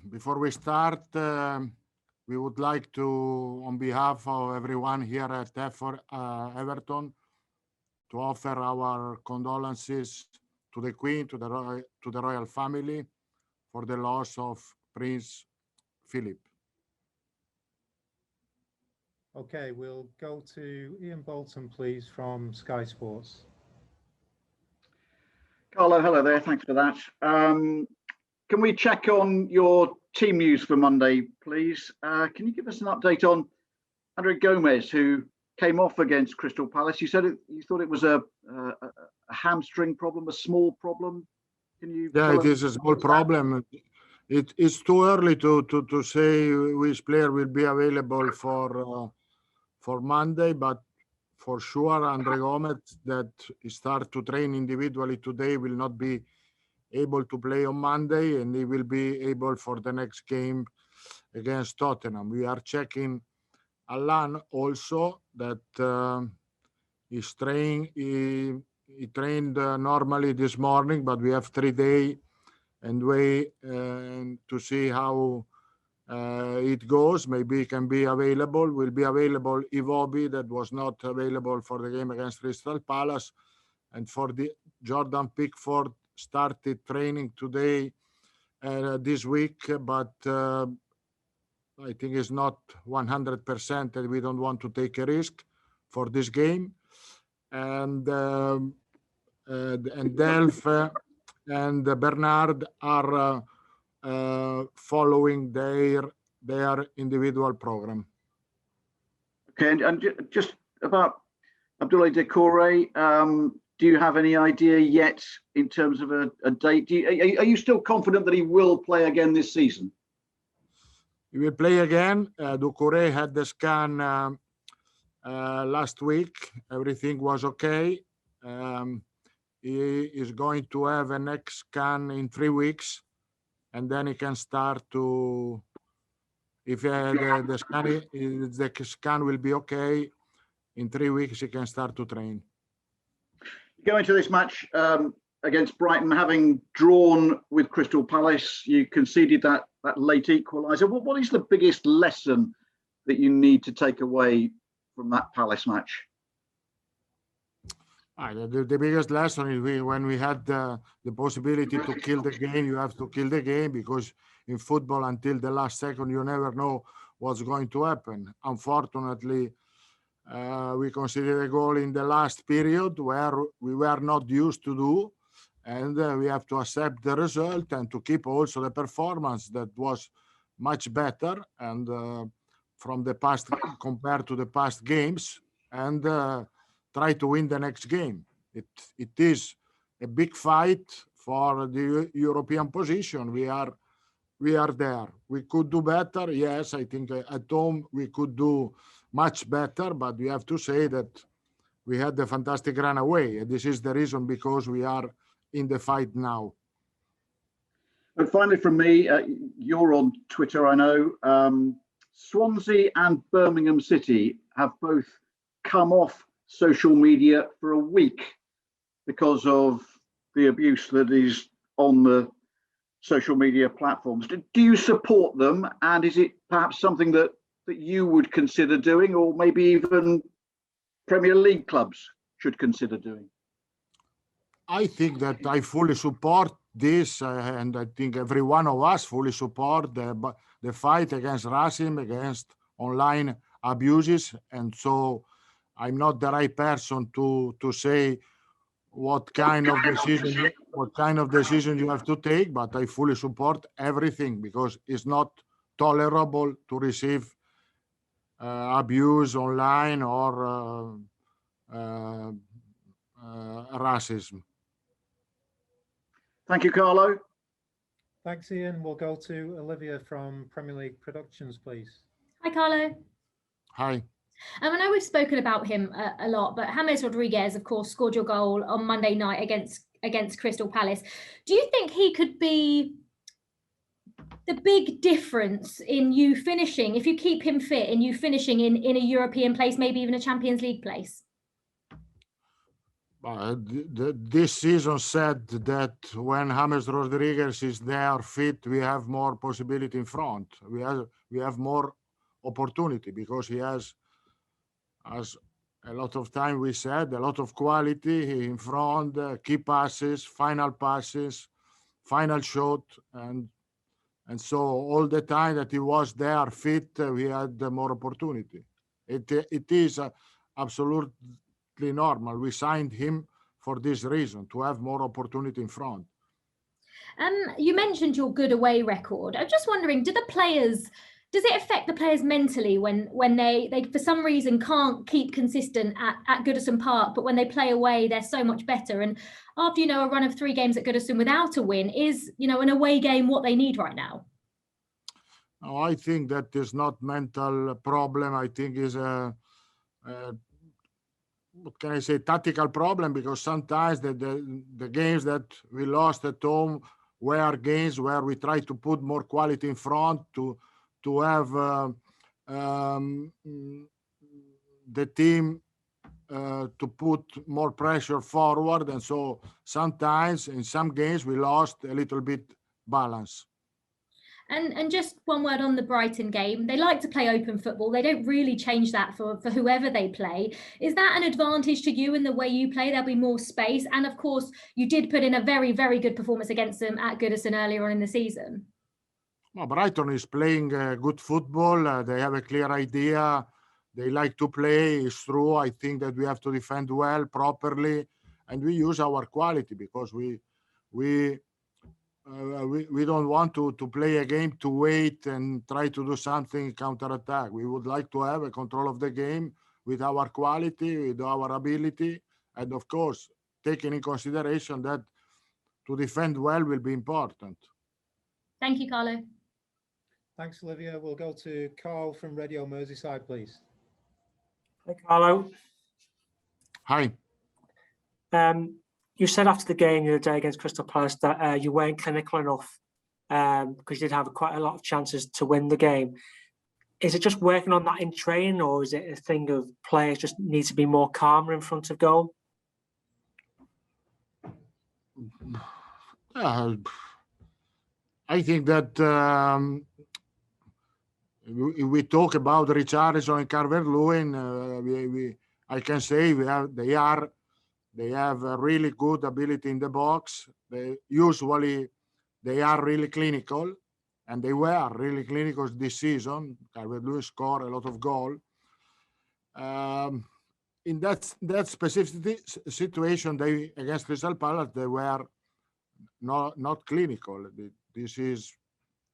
before we start, we would like to, on behalf of everyone here at Everton, to offer our condolences to the Queen, to the royal family, for the loss of Prince Philip. Okay, we'll go to Ian Bolton, please, from Sky Sports. Carlo, hello there. Thanks for that. Can we check on your team news for Monday, please? Can you give us an update on Andre Gomez, who came off against Crystal Palace? You said you thought it was a hamstring problem, a small problem. Can you? Yeah, it is a small problem. It is too early to say which player will be available for Monday, but for sure, Andre Gomez, that start to train individually today, will not be able to play on Monday, and he will be able for the next game against Tottenham. We are checking Alan also, that he trained normally this morning, but we have 3 days and wait to see how it goes. Maybe he can be available. Will be available Iwobi, that was not available for the game against Crystal Palace, and for the Jordan Pickford started training today, this week, but I think it's not 100%, and we don't want to take a risk for this game. And Delph and Bernard are following their individual program. Okay, and just about Abdoulaye Doucouré, do you have any idea yet in terms of a date? Are you still confident that he will play again this season? He will play again. Doucouré had the scan last week. Everything was okay. He is going to have a next scan in 3 weeks, and then he can start to, if the scan will be okay, in 3 weeks he can start to train. Going to this match against Brighton, having drawn with Crystal Palace, you conceded that late equaliser. What is the biggest lesson that you need to take away from that Palace match? The biggest lesson is when we had the possibility to kill the game, you have to kill the game, because in football, until the last second, you never know what's going to happen. Unfortunately, we considered a goal in the last period where we were not used to do, and we have to accept the result and to keep also the performance that was much better and from the past compared to the past games, and try to win the next game. It is a big fight for the European position. We are there. We could do better. Yes, I think at home we could do much better, but we have to say that we had a fantastic run away. And this is the reason because we are in the fight now. And finally, from me, you're on Twitter, I know. Swansea and Birmingham City have both come off social media for a week because of the abuse that is on the social media platforms. Do you support them? And is it perhaps something that you would consider doing, or maybe even Premier League clubs should consider doing? I think that I fully support this, and I think every one of us fully support the fight against racism, against online abuses. And so I'm not the right person to say what kind of decision you have to take, but I fully support everything, because it's not tolerable to receive abuse online or racism. Thank you, Carlo. Thanks, Ian. We'll go to Olivia from Premier League Productions, please. Hi, Carlo. Hi. I know we've spoken about him a lot, but James Rodriguez, of course, scored your goal on Monday night against Crystal Palace. Do you think he could be the big difference in you finishing, if you keep him fit, in you finishing in a European place, maybe even a Champions League place? This season said that when James Rodriguez is there fit, we have more possibility in front. We have more opportunity because he has, as a lot of time we said, a lot of quality in front, key passes, final shot, and so all the time that he was there fit, we had more opportunity. It is absolutely normal. We signed him for this reason, to have more opportunity in front. You mentioned your good away record. I'm just wondering, does it affect the players mentally when they for some reason can't keep consistent at Goodison Park, but when they play away, they're so much better? And after, a run of 3 games at Goodison without a win, is, an away game what they need right now? No, I think that is not mental problem. I think is a what can I say, tactical problem, because sometimes the games that we lost at home were games where we try to put more quality in front to have the team to put more pressure forward, and so sometimes in some games we lost a little bit balance. And just one word on the Brighton game. They like to play open football. They don't really change that for whoever they play. Is that an advantage to you in the way you play? There'll be more space. And of course, you did put in a very, very good performance against them at Goodison earlier on in the season. Well, Brighton is playing good football. They have a clear idea. They like to play. It's true. I think that we have to defend well, properly, and we use our quality, because we don't want to play a game to wait and try to do something counter-attack. We would like to have a control of the game with our quality, with our ability, and of course, taking in consideration that to defend well will be important. Thank you, Carlo. Thanks, Olivia. We'll go to Carl from Radio Merseyside, please. Hi, Carlo. Hi. You said after the game the other day against Crystal Palace that you weren't clinical enough because you did have quite a lot of chances to win the game. Is it just working on that in training, or is it a thing of players just need to be more calmer in front of goal? I think that we talk about Richarlison and Calvert-Lewin. I can say they have a really good ability in the box. They are really clinical, and they were really clinical this season. Calvert-Lewin scored a lot of goals. In that specific situation, against Crystal Palace, they were not clinical. This is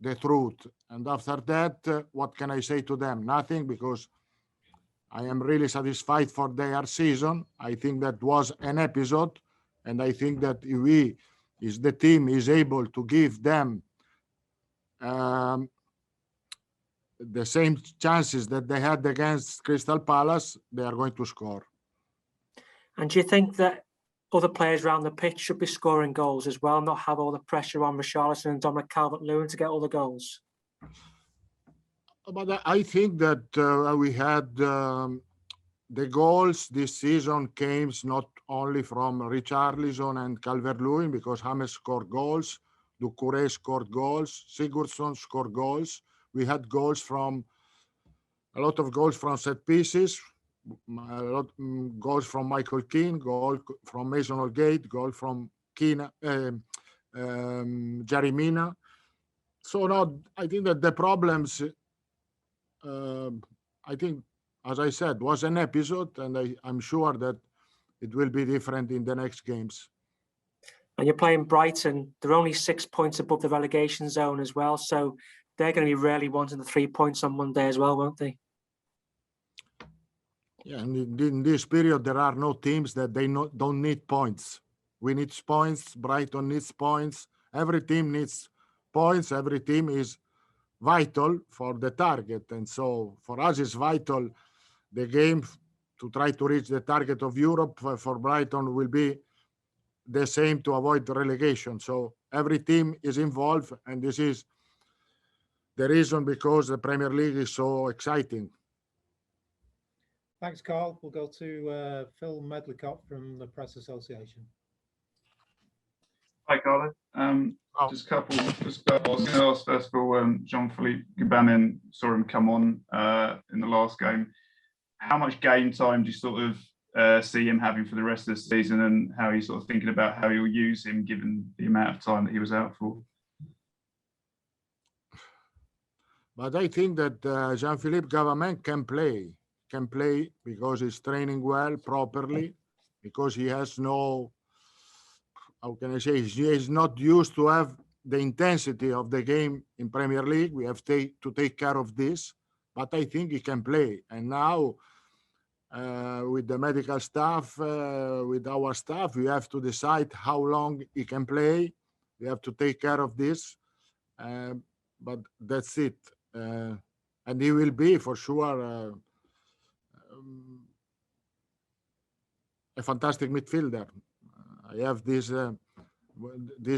the truth. And after that, what can I say to them? Nothing, because I am really satisfied for their season. I think that was an episode, and I think that if the team is able to give them the same chances that they had against Crystal Palace, they are going to score. And do you think that other players around the pitch should be scoring goals as well, not have all the pressure on Richarlison and Dominic Calvert-Lewin to get all the goals? But I think that we had the goals this season came not only from Richarlison and Calvert-Lewin, because James scored goals, Doucouré scored goals, Sigurdsson scored goals. We had a lot of goals from set pieces, goals from Michael Keane, goal from Mason Holgate, goal from Jerry Mina. So now I think that the problems, I think, as I said, was an episode, and I'm sure that it will be different in the next games. And you're playing Brighton. They're only 6 points above the relegation zone as well, so they're going to be really wanting the 3 points on Monday as well, won't they? Yeah, and in this period, there are no teams that don't need points. We need points. Brighton needs points. Every team needs points. Every team is vital for the target. And so for us, it's vital. The game to try to reach the target of Europe for Brighton will be the same to avoid relegation. So every team is involved, and this is the reason because the Premier League is so exciting. Thanks, Carl. We'll go to Phil Medlicott from the Press Association. Hi, Carlo. Just a couple. I was going to ask first of all, Jean-Philippe Gbamin, saw him come on in the last game. How much game time do you sort of see him having for the rest of the season, and how are you sort of thinking about how you'll use him given the amount of time that he was out for? But I think that Jean-Philippe Gbamin can play because he's training well, properly, because he has no, how can I say, he is not used to have the intensity of the game in Premier League. We have to take care of this, but I think he can play. And now with the medical staff, with our staff, we have to decide how long he can play. We have to take care of this, but that's it. And he will be for sure a fantastic midfielder. I have this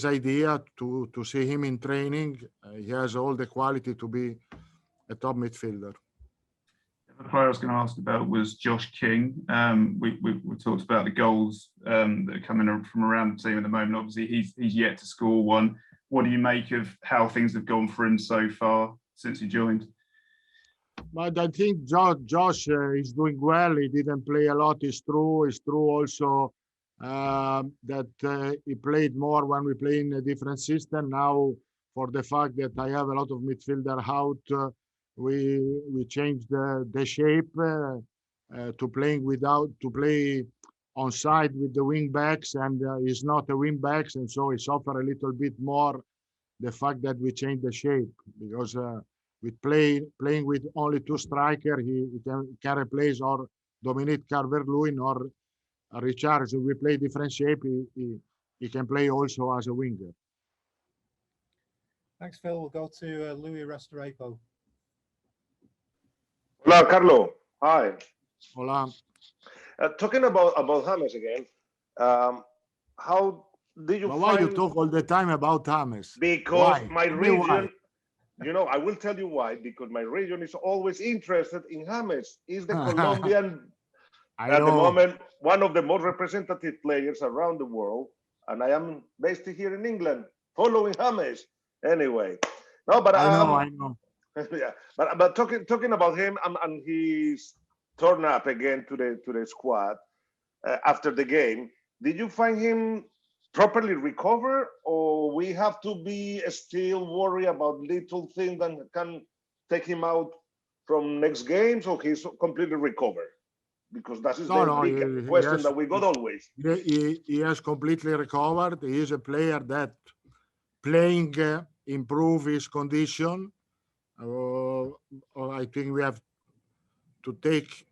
idea to see him in training. He has all the quality to be a top midfielder. The player I was going to ask about was Josh King. We talked about the goals that are coming from around the team at the moment. Obviously, he's yet to score one. What do you make of how things have gone for him so far since he joined? But I think Josh is doing well. He didn't play a lot. It's true. It's true also that he played more when we play in a different system. Now, for the fact that I have a lot of midfielder out, we changed the shape to play on side with the wing backs, and he's not a wing backs, and so he suffer a little bit more the fact that we changed the shape, because with playing with only two striker, he can replace or Dominic Calvert-Lewin or Richard. So we play different shape. He can play also as a winger. Thanks, Phil. We'll go to Louis Restrepo. Hola, Carlo. Hi. Hola. Talking about James again, how did you But find... why you talk all the time about James? Because why? my Why? region, you know, I will tell you why, because my region is always interested in James. He's the Colombian, at the moment, one of the most representative players around the world, and I am based here in England, following James. Anyway, no, but I know. yeah, but talking about him and his turn up again to the squad after the game, did you find him properly recover, or we have to be still worried about little things that can take him out from next games, or he's completely recovered? Because that is the big question that we got always. He has completely recovered. He is a player that playing improve his condition. I think we have to take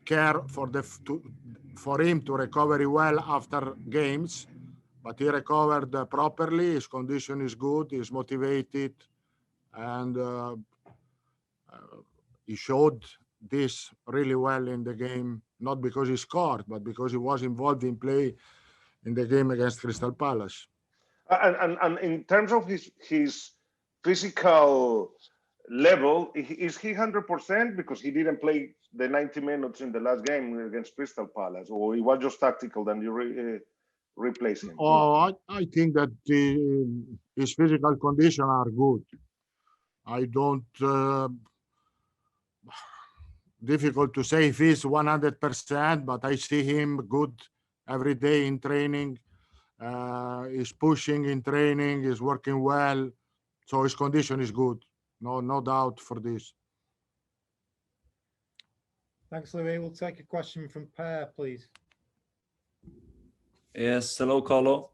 care for him to recover well after games, but he recovered properly. His condition is good. He's motivated, and he showed this really well in the game, not because he scored, but because he was involved in play in the game against Crystal Palace. And in terms of his physical level, is he 100% because he didn't play the 90 minutes in the last game against Crystal Palace, or he was just tactical, then you replace him? Oh, I think that his physical condition are good. I don't, difficult to say if he's 100%, but I see him good every day in training. He's pushing in training, he's working well. So his condition is good. No doubt for this. Thanks, Louis. We'll take a question from Per, please. Yes, hello, Carlo.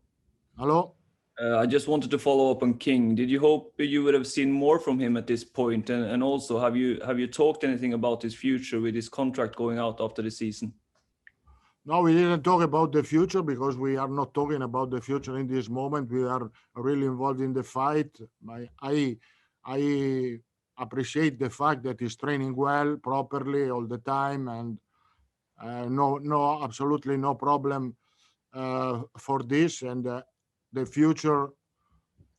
Hello. I just wanted to follow up on King. Did you hope you would have seen more from him at this point? And also, have you talked anything about his future with his contract going out after the season? No, we didn't talk about the future because we are not talking about the future in this moment. We are really involved in the fight. I appreciate the fact that he's training well, properly all the time, and absolutely no problem for this. And the future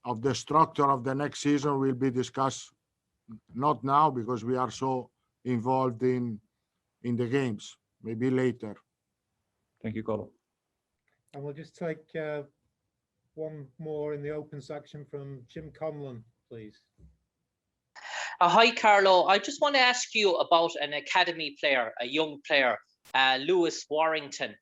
of the structure of the next season will be discussed not now because we are so involved in in the games, maybe later. Thank you, Carlo. And we'll just take one more in the open section from Jim Conlon, please. Hi, Carlo. I just want to ask you about an academy player, a young player, Lewis Warrington,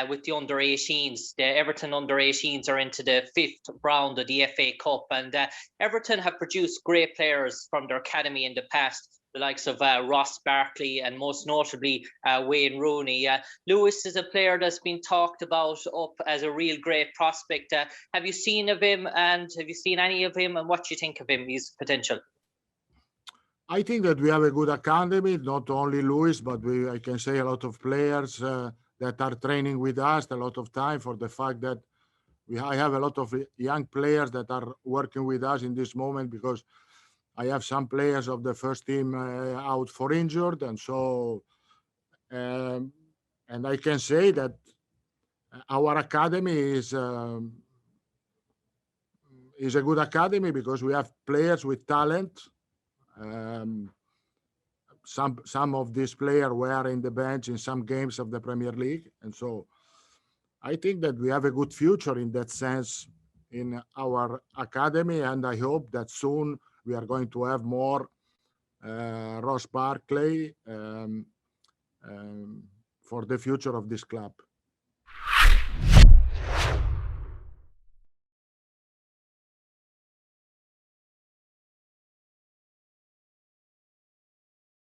with the under-18s. The Everton under-18s are into the 5th round of the FA Cup, and Everton have produced great players from their academy in the past, the likes of Ross Barkley and most notably Wayne Rooney. Lewis is a player that's been talked about up as a real great prospect. Have you seen of him, and have you seen any of him, and what do you think of him, his potential? I think that we have a good academy, not only Lewis, but I can say a lot of players that are training with us a lot of time, for the fact that I have a lot of young players that are working with us in this moment, because I have some players of the first team out for injured. And so, and I can say that our academy is a good academy, because we have players with talent. Some of these players were in the bench in some games of the Premier League. And so I think that we have a good future in that sense in our academy. And I hope that soon we are going to have more Ross Barkley for the future of this club.